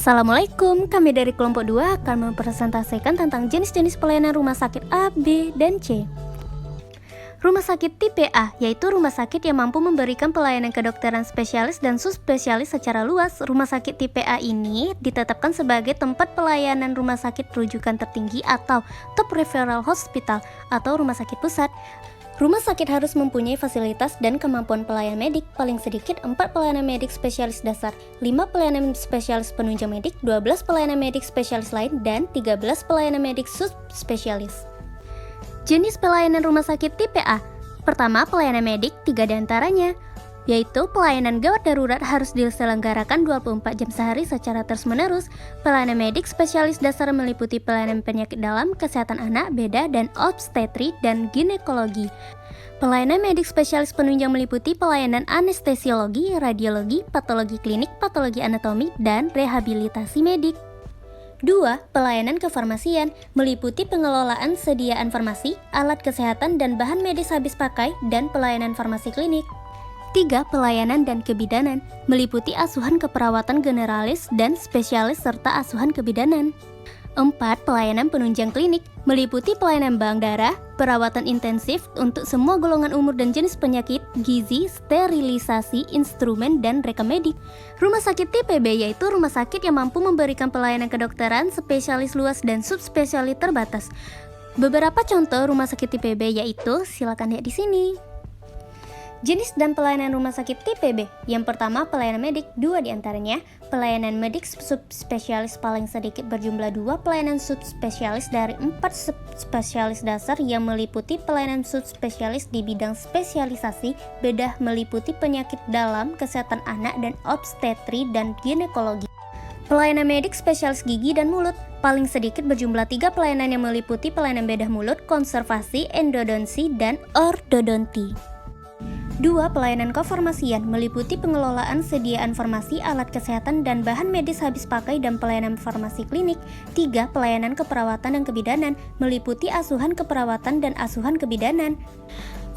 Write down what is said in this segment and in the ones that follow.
Assalamualaikum, kami dari kelompok 2 akan mempresentasikan tentang jenis-jenis pelayanan rumah sakit A, B, dan C. Rumah sakit tipe A, yaitu rumah sakit yang mampu memberikan pelayanan kedokteran spesialis dan subspesialis secara luas. Rumah sakit tipe A ini ditetapkan sebagai tempat pelayanan rumah sakit rujukan tertinggi atau top referral hospital atau rumah sakit pusat. Rumah sakit harus mempunyai fasilitas dan kemampuan pelayanan medik, paling sedikit 4 pelayanan medik spesialis dasar, 5 pelayanan spesialis penunjang medik, 12 pelayanan medik spesialis lain, dan 13 pelayanan medik subspesialis. Jenis pelayanan rumah sakit tipe A. Pertama, pelayanan medik, 3 diantaranya, yaitu pelayanan gawat darurat harus diselenggarakan 24 jam sehari secara terus-menerus. Pelayanan medik spesialis dasar meliputi pelayanan penyakit dalam, kesehatan anak, beda, dan obstetri dan ginekologi. Pelayanan medik spesialis penunjang meliputi pelayanan anestesiologi, radiologi, patologi klinik, patologi anatomi, dan rehabilitasi medik. 2. Pelayanan kefarmasian meliputi pengelolaan sediaan farmasi, alat kesehatan dan bahan medis habis pakai, dan pelayanan farmasi klinik. 3. Pelayanan dan kebidanan meliputi asuhan keperawatan generalis dan spesialis serta asuhan kebidanan. 4. Pelayanan penunjang klinik meliputi pelayanan bank darah, perawatan intensif untuk semua golongan umur dan jenis penyakit, gizi, sterilisasi, instrumen, dan rekam medik. Rumah sakit tipe B yaitu rumah sakit yang mampu memberikan pelayanan kedokteran spesialis luas dan subspesialis terbatas. Beberapa contoh rumah sakit tipe B yaitu, silakan lihat di sini. Jenis dan pelayanan rumah sakit tipe B. Yang pertama, pelayanan medik, 2 diantaranya. Pelayanan medik subspesialis paling sedikit berjumlah 2 pelayanan subspesialis dari 4 subspesialis dasar yang meliputi pelayanan subspesialis di bidang spesialisasi, bedah meliputi penyakit dalam, kesehatan anak, dan obstetri dan ginekologi. Pelayanan medik spesialis gigi dan mulut, paling sedikit berjumlah 3 pelayanan yang meliputi pelayanan bedah mulut, konservasi, endodonsi, dan ortodonti. 2. Pelayanan kefarmasian meliputi pengelolaan sediaan farmasi, alat kesehatan, dan bahan medis habis pakai dan pelayanan farmasi klinik. 3. Pelayanan keperawatan dan kebidanan meliputi asuhan keperawatan dan asuhan kebidanan.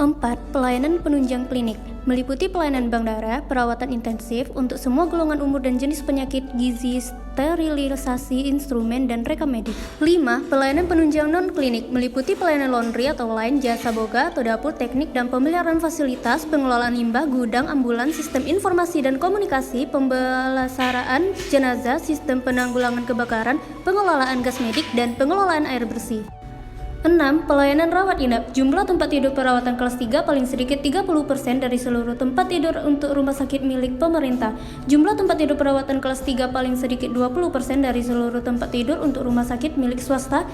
4. Pelayanan penunjang klinik meliputi pelayanan bank darah, perawatan intensif untuk semua golongan umur dan jenis penyakit, gizi, sterilisasi, instrumen, dan rekam medik. 5. Pelayanan penunjang non-klinik meliputi pelayanan laundry atau lain, jasa boga atau dapur, teknik dan pemeliharaan fasilitas, pengelolaan limbah, gudang, ambulans, sistem informasi dan komunikasi, pembelasaraan jenazah, sistem penanggulangan kebakaran, pengelolaan gas medik, dan pengelolaan air bersih. 6. Pelayanan rawat inap. Jumlah tempat tidur perawatan kelas 3 paling sedikit 30% dari seluruh tempat tidur untuk rumah sakit milik pemerintah. Jumlah tempat tidur perawatan kelas 3 paling sedikit 20% dari seluruh tempat tidur untuk rumah sakit milik swasta.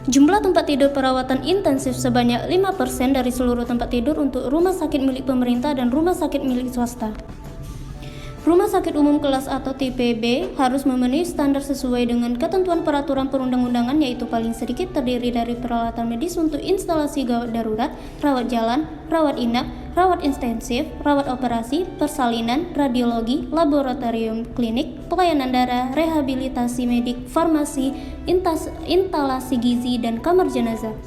Jumlah tempat tidur perawatan intensif sebanyak 5% dari seluruh tempat tidur untuk rumah sakit milik pemerintah dan rumah sakit milik swasta. Rumah sakit umum kelas atau tipe B harus memenuhi standar sesuai dengan ketentuan peraturan perundang-undangan, yaitu paling sedikit terdiri dari peralatan medis untuk instalasi gawat darurat, rawat jalan, rawat inap, rawat intensif, rawat operasi, persalinan, radiologi, laboratorium klinik, pelayanan darah, rehabilitasi medik, farmasi, instalasi gizi, dan kamar jenazah.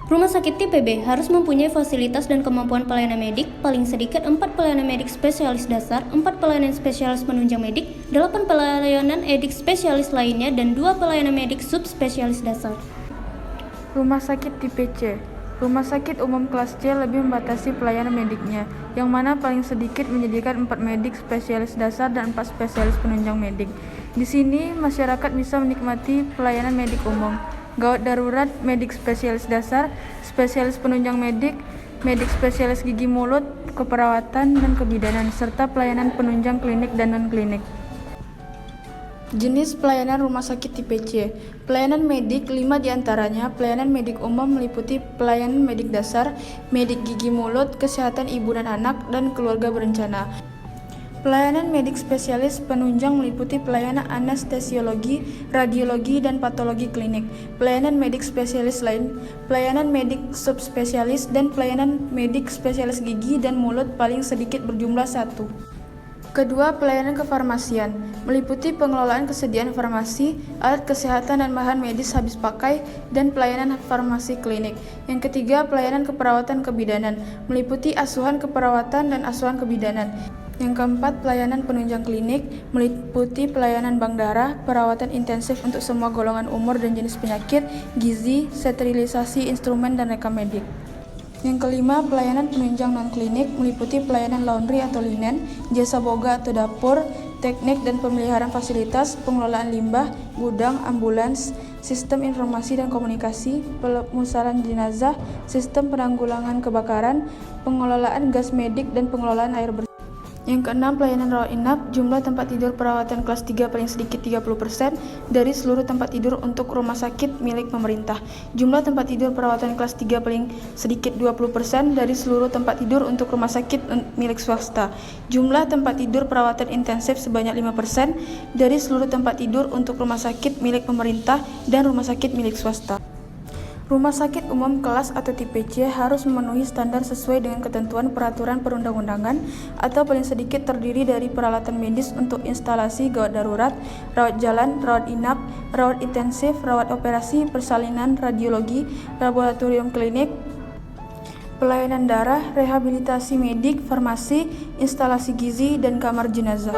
Rumah sakit tipe B harus mempunyai fasilitas dan kemampuan pelayanan medik, paling sedikit 4 pelayanan medik spesialis dasar, 4 pelayanan spesialis penunjang medik, 8 pelayanan medik spesialis lainnya, dan 2 pelayanan medik subspesialis dasar. Rumah sakit tipe C. Rumah sakit umum kelas C lebih membatasi pelayanan mediknya, yang mana paling sedikit menyediakan 4 medik spesialis dasar dan 4 spesialis penunjang medik. Di sini, masyarakat bisa menikmati pelayanan medik umum, gawat darurat, medik spesialis dasar, spesialis penunjang medik, medik spesialis gigi mulut, keperawatan dan kebidanan, serta pelayanan penunjang klinik dan non-klinik. Jenis pelayanan rumah sakit tipe C. Pelayanan medik, 5 diantaranya. Pelayanan medik umum meliputi pelayanan medik dasar, medik gigi mulut, kesehatan ibu dan anak, dan keluarga berencana. Pelayanan medik spesialis penunjang meliputi pelayanan anestesiologi, radiologi, dan patologi klinik, pelayanan medik spesialis lain, pelayanan medik subspesialis, dan pelayanan medik spesialis gigi dan mulut paling sedikit berjumlah 1. Kedua, pelayanan kefarmasian meliputi pengelolaan kesediaan farmasi, alat kesehatan dan bahan medis habis pakai, dan pelayanan farmasi klinik. Yang ketiga, pelayanan keperawatan kebidanan meliputi asuhan keperawatan dan asuhan kebidanan. Yang keempat, pelayanan penunjang klinik meliputi pelayanan bank darah, perawatan intensif untuk semua golongan umur dan jenis penyakit, gizi, sterilisasi instrumen dan rekam medik. Yang kelima, pelayanan penunjang non-klinik meliputi pelayanan laundry atau linen, jasa boga atau dapur, teknik dan pemeliharaan fasilitas, pengelolaan limbah, gudang, ambulans, sistem informasi dan komunikasi, pemusatan jenazah, sistem penanggulangan kebakaran, pengelolaan gas medik dan pengelolaan air bersih. Yang keenam, pelayanan rawat inap, jumlah tempat tidur perawatan kelas 3 paling sedikit 30% dari seluruh tempat tidur untuk rumah sakit milik pemerintah. Jumlah tempat tidur perawatan kelas 3 paling sedikit 20% dari seluruh tempat tidur untuk rumah sakit milik swasta. Jumlah tempat tidur perawatan intensif sebanyak 5% dari seluruh tempat tidur untuk rumah sakit milik pemerintah dan rumah sakit milik swasta. Rumah sakit umum kelas atau tipe C harus memenuhi standar sesuai dengan ketentuan peraturan perundang-undangan atau paling sedikit terdiri dari peralatan medis untuk instalasi gawat darurat, rawat jalan, rawat inap, rawat intensif, rawat operasi, persalinan, radiologi, laboratorium klinik, pelayanan darah, rehabilitasi medik, farmasi, instalasi gizi, dan kamar jenazah.